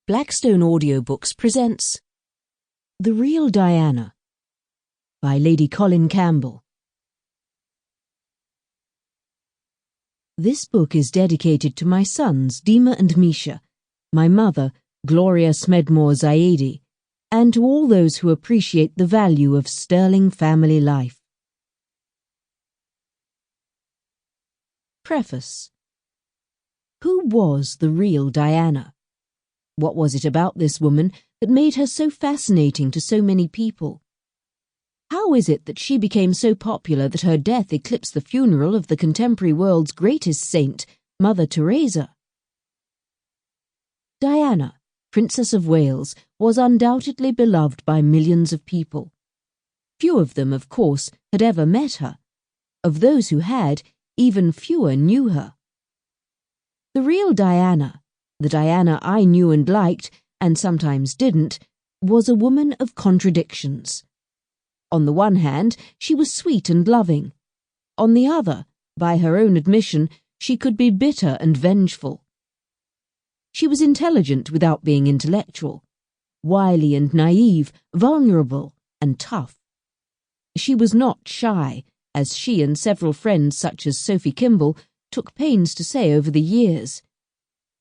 Blackstone Audiobooks presents The Real Diana by Lady Colin Campbell. This book is dedicated to my sons Dima and Misha, my mother Gloria Smedmore Zaidi, and to all those who appreciate the value of sterling family life. Preface. Who was the real Diana? What was it about this woman that made her so fascinating to so many people? How is it that she became so popular that her death eclipsed the funeral of the contemporary world's greatest saint, Mother Teresa? Diana, Princess of Wales, was undoubtedly beloved by millions of people. Few of them, of course, had ever met her. Of those who had, even fewer knew her. The real Diana, the Diana I knew and liked, and sometimes didn't, was a woman of contradictions. On the one hand, she was sweet and loving. On the other, by her own admission, she could be bitter and vengeful. She was intelligent without being intellectual, wily and naive, vulnerable and tough. She was not shy, as she and several friends such as Sophie Kimball took pains to say over the years.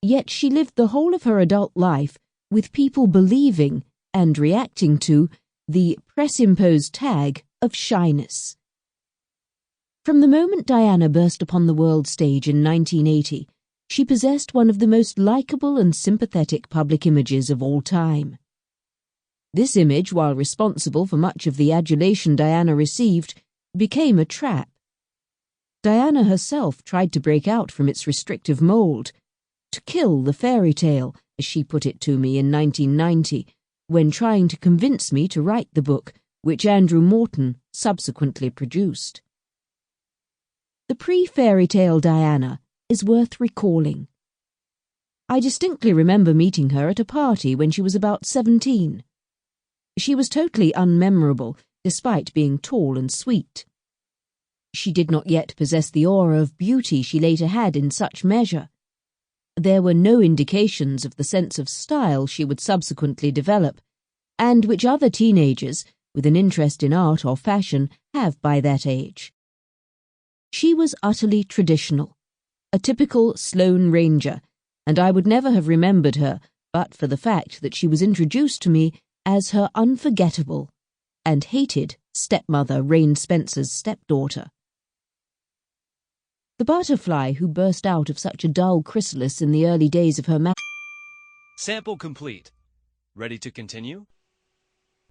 Yet she lived the whole of her adult life with people believing and reacting to the press-imposed tag of shyness. From the moment Diana burst upon the world stage in 1980, she possessed one of the most likable and sympathetic public images of all time. This image, while responsible for much of the adulation Diana received, became a trap. Diana herself tried to break out from its restrictive mold, to kill the fairy tale, as she put it to me in 1990, when trying to convince me to write the book, which Andrew Morton subsequently produced. The pre-fairy tale Diana is worth recalling. I distinctly remember meeting her at a party when she was about 17. She was totally unmemorable, despite being tall and sweet. She did not yet possess the aura of beauty she later had in such measure. There were no indications of the sense of style she would subsequently develop, and which other teenagers, with an interest in art or fashion, have by that age. She was utterly traditional, a typical Sloane Ranger, and I would never have remembered her but for the fact that she was introduced to me as her unforgettable and hated stepmother Rain Spencer's stepdaughter. The butterfly who burst out of such a dull chrysalis in the early days of her Sample complete. Ready to continue?